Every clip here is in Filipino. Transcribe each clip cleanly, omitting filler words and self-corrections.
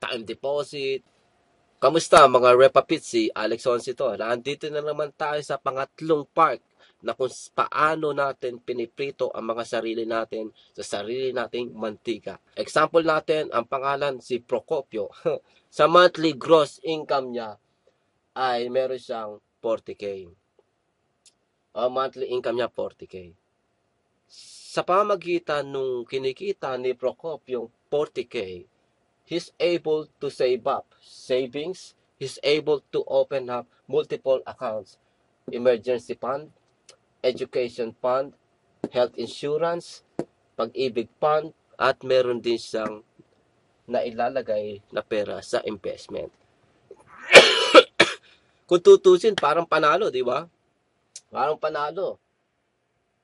time deposit. Kamusta mga Repapitsi? Alex Onsi to. Nandito na naman tayo sa pangatlong part na kung paano natin piniprito ang mga sarili natin sa sarili nating mantika. Example natin, ang pangalan si Procopio. Sa monthly gross income niya ay meron siyang 40K. Monthly income niya 40K. Sa pamamagitan nung kinikita ni Procopio yung 40K, he's able to save up savings. He's able to open up multiple accounts. Emergency fund, education fund, health insurance, pag-ibig fund, at meron din siyang nailalagay na pera sa investment. Kung tutusin, parang panalo, di ba? Parang panalo.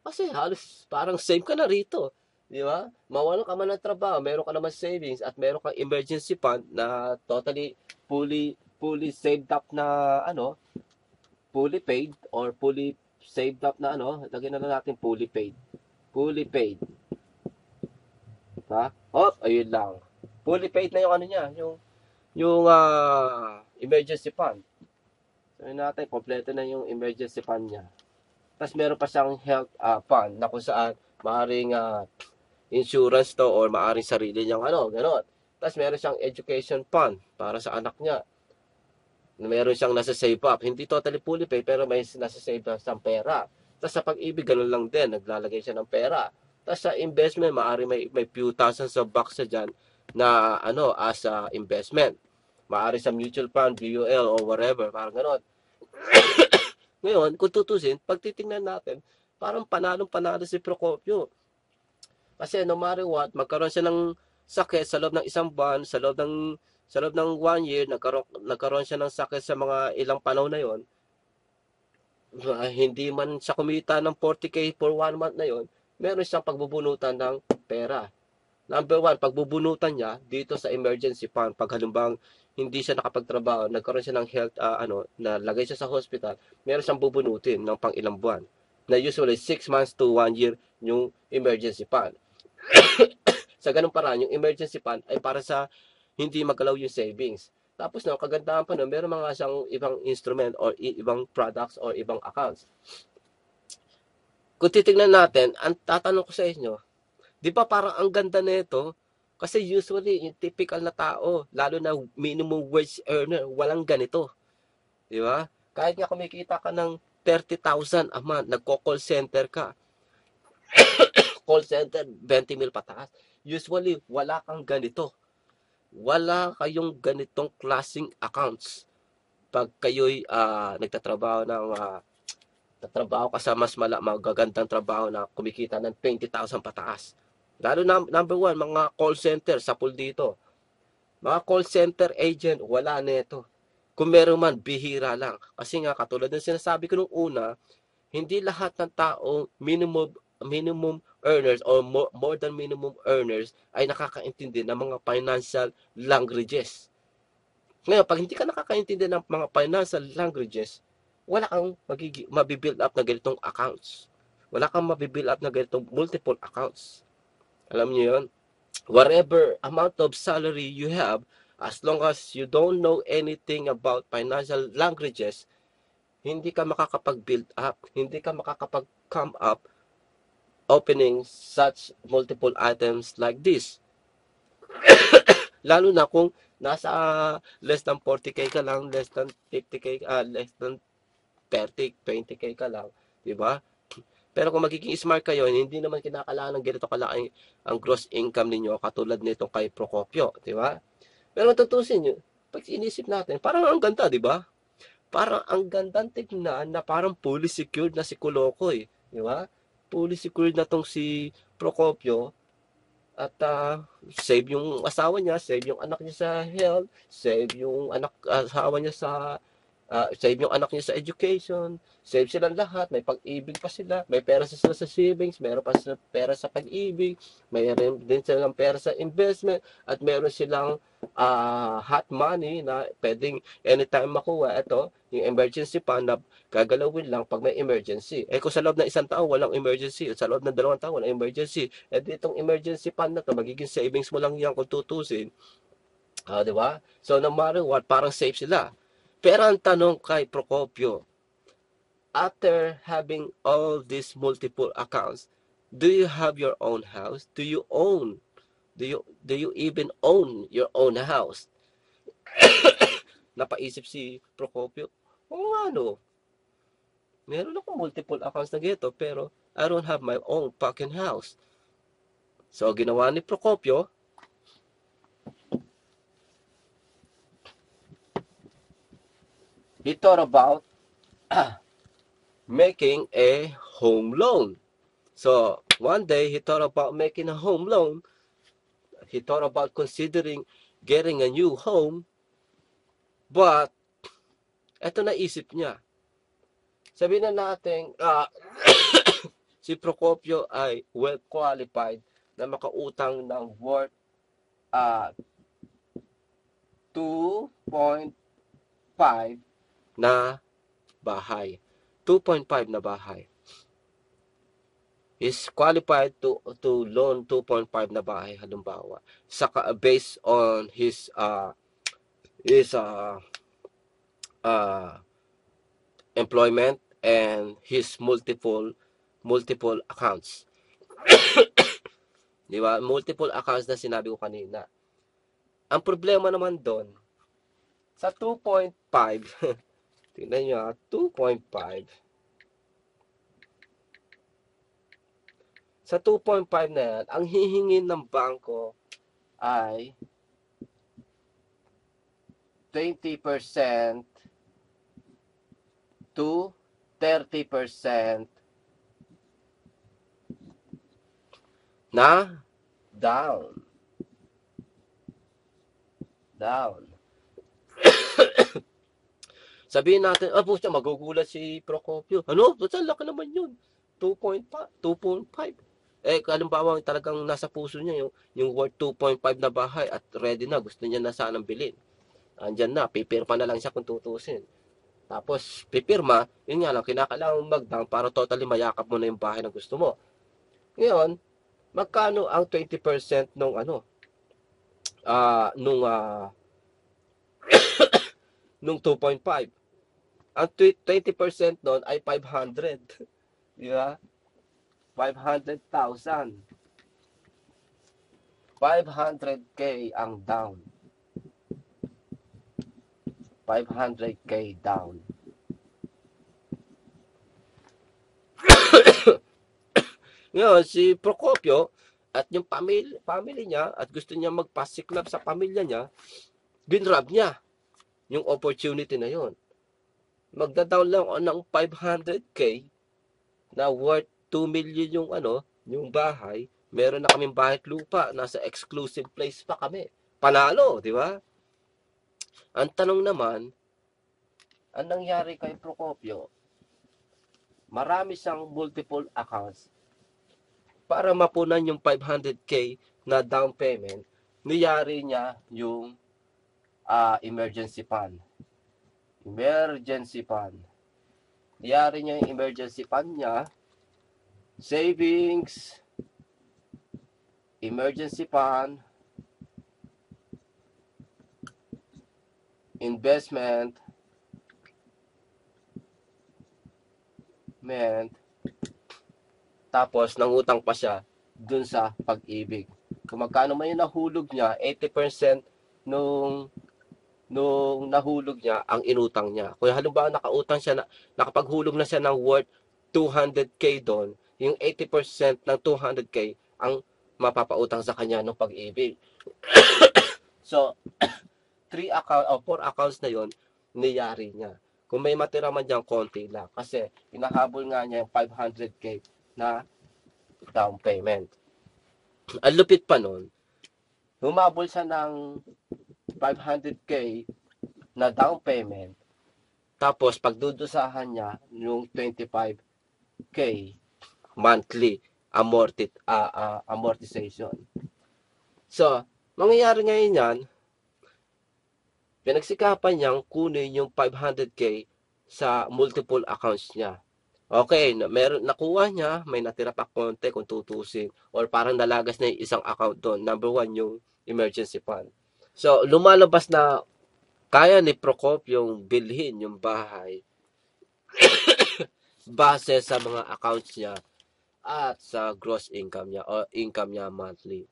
Kasi halos parang save ka na rito. Di ba? Mawalan ka man ng trabaho, meron ka naman savings at meron kang emergency fund na totally fully saved up na fully paid or fully saved up na lagyan na lang natin fully paid. Fully paid. Ha? Ayun lang. Fully paid na yung niya, yung emergency fund. So natin kompleto na yung emergency fund niya. Tapos meron pa siyang health fund na kung saan maaring insurance to or maaring sarili niyang gano'n. Tapos meron siyang education fund para sa anak niya. Meron siyang nasa save up. Hindi totally fully paid pero may nasa save na siyang pera. Tapos sa pag-ibig, gano'n lang din. Naglalagay siya ng pera. Tapos sa investment, maaring may few thousands of bucks sa dyan na as investment. Maaring sa mutual fund, BUL or whatever. Parang gano'n. Ngayon, kung tutusin, pag titingnan natin, parang panalong-panalo si Procopio. Kasi no matter what, magkaroon siya ng sakit sa loob ng isang buwan, sa loob ng 1 year, nagkaroon siya ng sakit sa mga ilang panahon na yon. Hindi man siya kumita ng 40K for 1 month na yon, meron siyang pagbubunutan ng pera. Number 1, pagbubunutan niya dito sa emergency fund. Pag halumbang hindi siya nakapagtrabaho, nagkaroon siya ng health, nalagay siya sa hospital, meron siyang bubunutin ng pang ilang buwan. Na usually 6 months to 1 year yung emergency fund. Sa ganung paraan, yung emergency fund ay para sa hindi magalaw yung savings. Tapos na, kagandahan pa meron mga siyang ibang instrument or ibang products or ibang accounts. Kung titingnan natin, ang tatanong ko sa inyo, di ba parang ang ganda nito? Kasi usually, yung typical na tao, lalo na minimum wage earner, walang ganito. Di ba? Kahit nga kumikita ka ng 30,000 a month, nagko-call center ka. Call center, 20 mil pataas. Usually, wala kang ganito. Wala kayong ganitong klaseng accounts. Pag kayo'y nagtatrabaho tatrabaho ka sa mas magagandang trabaho na kumikita ng 20,000 pataas. Lalo na, number 1, mga call center, sapul dito. Mga call center agent, wala nito. Kung meron man, bihira lang. Kasi nga, katulad ng sinasabi ko nung una, hindi lahat ng tao minimum earners or more than minimum earners ay nakakaintindi ng mga financial languages. Ngayon, pag hindi ka nakakaintindi ng mga financial languages, wala kang mabibuild up na ganitong accounts. Wala kang mabibuild up na ganitong multiple accounts. Alam niyo yun? Whatever amount of salary you have, as long as you don't know anything about financial languages, hindi ka makakapag-build up, hindi ka makakapag-come up opening such multiple items like this. Lalo na kung nasa less than 40K ka lang, less than 50K, less than 30, 20K ka lang, di ba? Pero kung magiging smart kayo, hindi naman kinakailangan ng ganito kalaki ang gross income ninyo katulad nito kay Procopio, di ba? Pero tutusin nyo, pag inisip natin, parang ang ganda, di ba? Parang ang gandang tignan na parang fully secured na si Kulokoy, di ba? Fully secured na tong si Procopio at save yung asawa niya, save yung anak niya sa health, save yung asawa niya sa save yung anak niya sa education, save silang lahat, may pag-ibig pa sila, may pera sila sa savings, meron pa sila pera sa pag-ibig, mayroon din silang pera sa investment, at meron silang hot money na pwedeng anytime makuha. Ito, yung emergency fund na gagalawin lang pag may emergency. Kung sa loob ng 1 taon walang emergency, o sa loob ng 2 taon walang emergency, ditong emergency fund na to, magiging savings mo lang yan kung tutusin. Di ba? So, no matter what, parang safe sila. Pero ang tanong kay Procopio, after having all these multiple accounts, do you have your own house? Do you even own your own house? Napaisip si Procopio, o ano, meron akong multiple accounts na gito, pero I don't have my own fucking house. So, ginawa ni Procopio, he thought about making a home loan. So, one day, he thought about making a home loan. He thought about considering getting a new home. But, eto naisip niya. Sabihin na natin, si Procopio ay well qualified na makautang ng worth 2.5 na bahay. 2.5 na bahay. Is qualified to loan 2.5 na bahay, halimbawa. Based on his employment and his multiple accounts. Di ba? Multiple accounts na sinabi ko kanina. Ang problema naman doon, sa 2.5, tingnan nyo, 2.5. Sa 2.5 na yan, ang hihingin ng bangko ay 20% to 30% na down. Sabihin natin, pucha, magugulat si Procopio. Ano? Ang laki naman yun. 2.5. Halimbawa, talagang nasa puso niya yung worth 2.5 na bahay at ready na. Gusto niya na sanang bilhin. Andyan na, pipirma na lang siya kung tutusin. Tapos, pipirma, yun nga lang, kinakailangan mag-down para totally mayakap mo na yung bahay na gusto mo. Ngayon, magkano ang 20% nung nung 2.5? Ang 20% nun ay 500. Di ba? 500,000. 500K ang down. 500K down. Ngayon, si Procopio at yung family niya at gusto niya magpasiklab sa pamilya niya, ginrab niya yung opportunity na yon. Magda-down lang ng 500K na worth 2 million yung bahay. Meron na kaming bahay at lupa, nasa exclusive place pa kami. Panalo, di ba? Ang tanong naman, ang nangyari kay Procopio, marami siyang multiple accounts. Para mapunan yung 500K na down payment, niyari niya yung emergency fund. Niyari niya yung emergency fund niya, savings, emergency fund, investment, tapos nangutang pa siya dun sa Pag-ibig. Kung magkano man yung nahulog niya, 80% nung nahulog niya ang inutang niya. Kung halimbawa nakapaghulog na siya ng worth 200K doon, yung 80% ng 200K ang mapapautang sa kanya ng Pag-ibig. So, 4 accounts na yon niyari niya. Kung may matira man dyan, konti lang. Kasi, inahabol nga niya yung 500K na down payment. Ang lupit pa nun, humabol siya ng 500K na down payment. Tapos, pagdudusahan niya yung 25K monthly amortization. So, mangyayari ngayon yan, pinagsikapan niyang kunin yung 500K sa multiple accounts niya. Okay, nakuha niya, may natira pa konti kung tutusin. Or parang nalagas na yung isang account doon. Number 1, yung emergency fund. So, lumalabas na kaya ni Procop yung bilhin yung bahay base sa mga accounts niya at sa gross income niya o income niya monthly.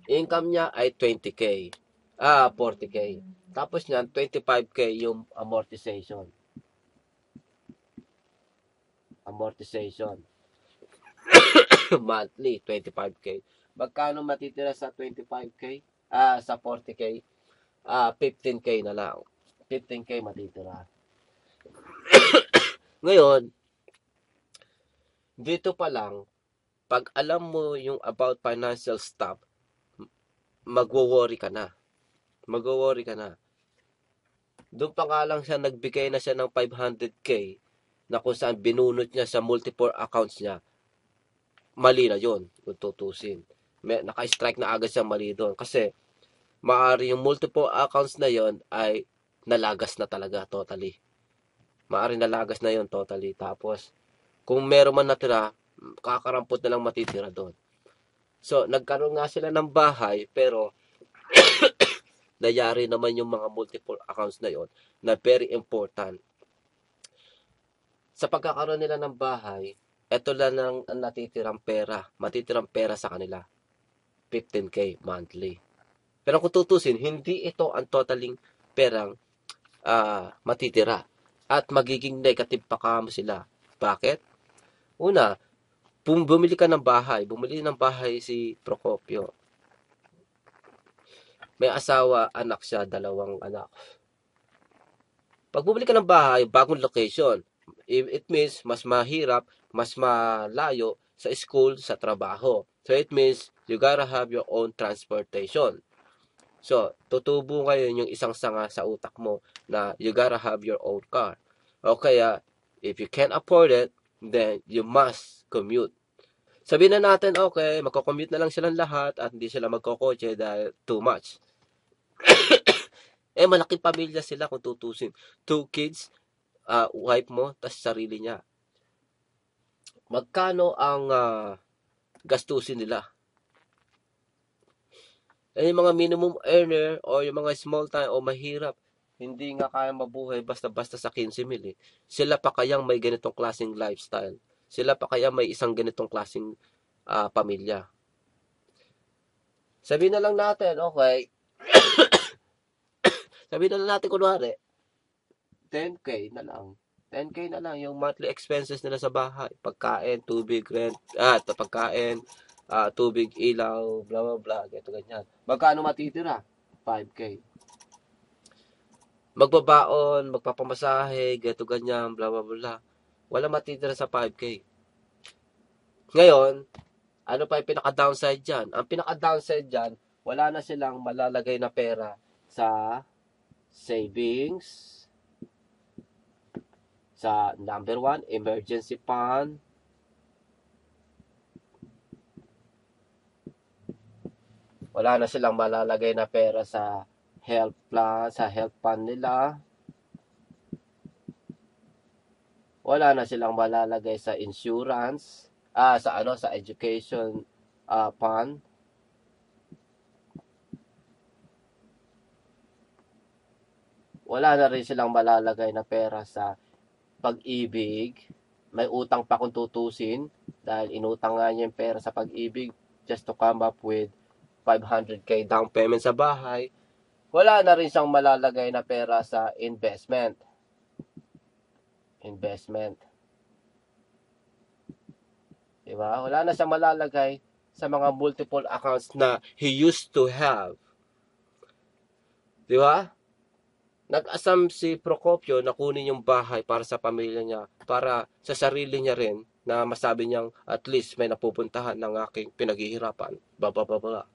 Income niya ay 20K. 40K. Tapos niyan, 25K yung amortization. Amortization. Monthly, 25K. Magkano matitira sa 25K? Sa 40K? 15K na lang. 15K matitira. Ngayon, dito pa lang, pag alam mo yung about financial stuff, magwo-worry ka na. Magwo-worry ka na. Doon pa nga lang siya, nagbigay na siya ng 500K na kung saan binunot niya sa multiple accounts niya. Mali na yun, kung tutusin. Naka-strike na agad siya mali doon. Kasi, maaari yung multiple accounts na yon ay nalagas na talaga totally. Maaari nalagas na yon totally. Tapos, kung meron man natira, kakarampot na lang matitira doon. So, nagkaroon nga sila ng bahay, pero nayari naman yung mga multiple accounts na yon na very important. Sa pagkakaroon nila ng bahay, eto lang ang natitirang pera. Matitirang pera sa kanila. 15K monthly. Pero kung tutusin, hindi ito ang totaling perang matitira. At magiging negative pa kamo sila. Bakit? Una, bumili ka ng bahay. Bumili ng bahay si Procopio. May asawa, anak siya, 2 anak. Pag bumili ka ng bahay, bagong location, it means mas mahirap, mas malayo sa school, sa trabaho. So it means you gotta have your own transportation. So, tutubo ngayon yung isang sanga sa utak mo na you gotta have your own car. O kaya, if you can't afford it, then you must commute. Sabihin na natin, okay, magko-commute na lang silang lahat at hindi sila magkokotse dahil too much. Malaking pamilya sila kung tutusin. 2 kids, wife mo, tas sarili niya. Magkano ang gastusin nila? Yung mga minimum earner o yung mga small time o mahirap, hindi nga kaya mabuhay basta-basta sa 15,000 Sila pa kayang may ganitong klaseng lifestyle. Sila pa kaya may isang ganitong klaseng pamilya. Sabihin na lang natin, okay, sabihin na lang natin kunwari, 10K na lang. 10K na lang yung monthly expenses nila sa bahay. Pagkain, tubig, rent, pagkain, tubig, ilaw, blah, blah, blah, ganito, ganyan. Magkano matitira? 5K. Magbabaon, magpapamasahe, ganito, ganyan, blah, blah, blah. Wala matitira sa 5K. Ngayon, ano pa yung pinaka-downside dyan? Ang pinaka-downside dyan, wala na silang malalagay na pera sa savings, sa number 1, emergency fund, wala na silang malalagay na pera sa health plan, sa health fund nila. Wala na silang malalagay sa insurance, sa education fund. Wala na rin silang malalagay na pera sa pag-ibig. May utang pa kung tutusin dahil inutang nga niya yung pera sa pag-ibig just to come up with 500K down payment sa bahay. Wala na rin siyang malalagay na pera sa investment. Diba? Wala na siyang malalagay sa mga multiple accounts na he used to have. Diba? Nag-asam si Procopio na kunin yung bahay para sa pamilya niya, para sa sarili niya rin, na masabi niyang at least may napupuntahan ng aking pinaghihirapan. Babababa.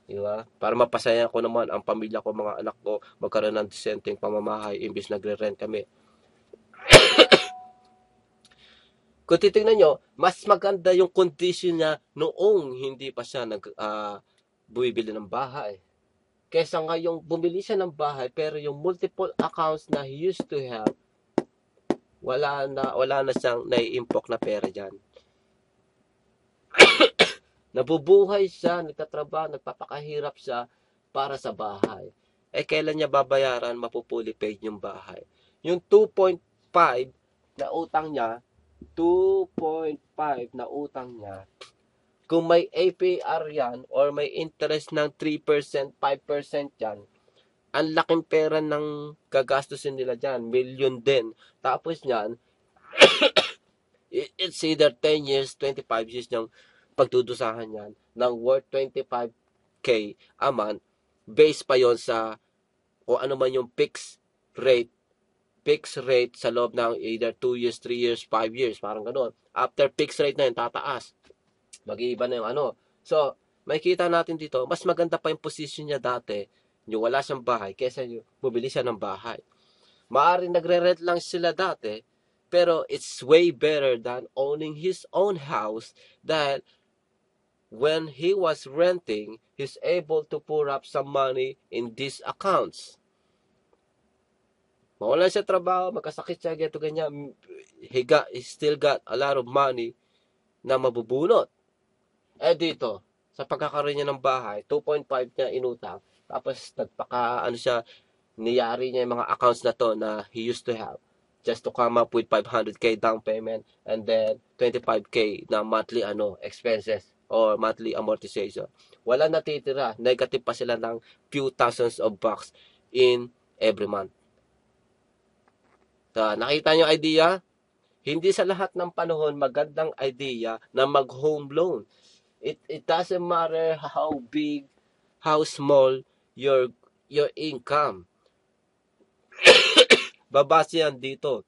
Diba? Para mapasaya ko naman ang pamilya ko, mga anak ko, magkaroon ng disenteng pamamahay imbis nagre-rent kami. Kung titingnan nyo, mas maganda yung condition niya noong hindi pa siya bumibili ng bahay. Kesa ngayong bumili siya ng bahay, pero yung multiple accounts na he used to have, wala na siyang nai-impok na pera dyan. Nabubuhay siya, nagtatrabaho, nagpapakahirap siya, para sa bahay. Eh, kailan niya babayaran mapupuli paid yung bahay? Yung 2.5 na utang niya, 2.5 na utang niya, kung may APR yan or may interest ng 3%, 5% yan, ang laking pera ng gagastusin nila dyan. Million din. Tapos yan, it's either 10 years, 25 years yung pagdudusahan yan ng worth 25K a month. Based pa yon sa o ano man yung fixed rate sa loob ng either 2 years, 3 years, 5 years, parang gano'n. After fixed rate na yun, tataas. Mag-iiba na yung ano. So, makikita natin dito, mas maganda pa yung position niya dati, yung wala siyang bahay, kaysa yung bumili siya ng bahay. Maaaring nagre-rent lang sila dati, pero it's way better than owning his own house dahil when he was renting, he's able to pour up some money in these accounts. Mawala siya trabaho, magkasakit siya, ganito, ganyan. He still got a lot of money na mabubunot. Eh dito, sa pagkakaroon niya ng bahay, 2.5 niya inutang. Tapos niyari niya yung mga accounts na to na he used to have just to come up with 500K down payment and then 25K na monthly expenses or monthly amortization. Wala natitira. Negative pa sila ng few thousands of bucks in every month. Nakita niyo idea? Hindi sa lahat ng panahon magandang idea na mag-home loan. It doesn't matter how big, how small your income. Babase yan dito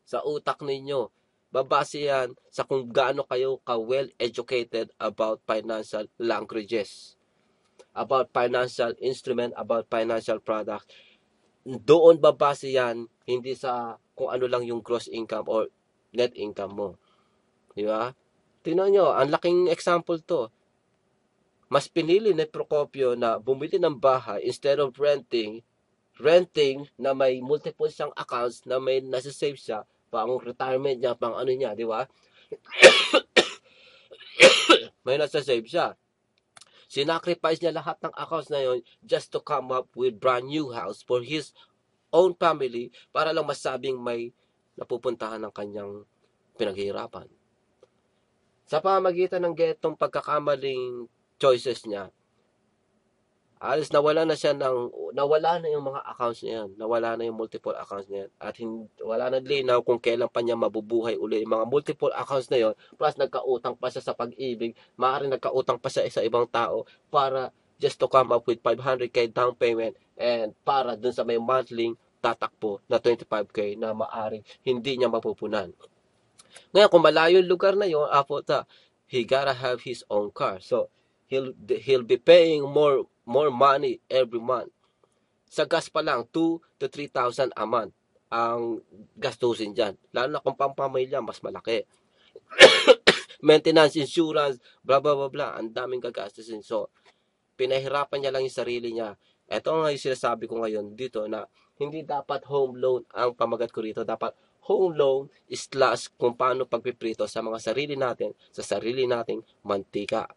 sa utak ninyo. Babase yan sa kung gaano kayo ka-well educated about financial languages, about financial instrument, about financial products. Doon babase yan, hindi sa kung ano lang yung gross income or net income mo. Di ba? Tingnan nyo, ang laking example to. Mas pinili ni Procopio na bumili ng bahay instead of renting na may multiple siyang accounts na may nasa-save siya, pang retirement niya, pang ano niya, di ba? May nasa-save siya. Sinacrifice niya lahat ng accounts na yon just to come up with brand new house for his own family para lang masabing may napupuntahan ng kanyang pinaghihirapan. Sa pamagitan ng getong pagkakamaling choices niya, nawala na yung mga accounts niya yan. Nawala na yung multiple accounts niya yan. At wala na linaw kung kailan pa niya mabubuhay uli yung mga multiple accounts na yon. Plus, nagkautang pa siya sa pag-ibig. Maaaring nagkautang pa siya sa ibang tao para just to come up with 500K down payment and para dun sa may monthly tatakbo na 25K na maaaring hindi niya mapupunan. Ngayon, kung malayo yung lugar na yun, he gotta have his own car. So, he'll be paying more money every month. Sa gas pa lang, 2,000 to 3,000 a month ang gastusin dyan. Lalo na kung pampamilya, mas malaki. Maintenance, insurance, blah, blah, blah, blah. Ang daming gagastusin. So, pinahirapan niya lang yung sarili niya. Ito nga yung sinasabi ko ngayon dito na hindi dapat home loan ang pamagat ko rito. Dapat home loan / kung paano pagpiprito sa mga sarili natin, sa sarili nating mantika.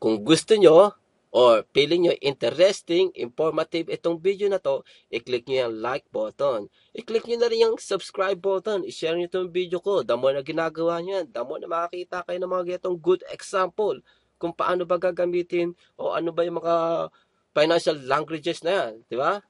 Kung gusto nyo or feeling nyo interesting, informative itong video na to, i-click nyo yung like button. I-click nyo na rin yung subscribe button. I-share nyo itong video ko. The more na ginagawa nyo yan, the more na makakita kayo ng mga getong good example kung paano ba gagamitin o ano ba yung mga financial languages na yan. Di ba?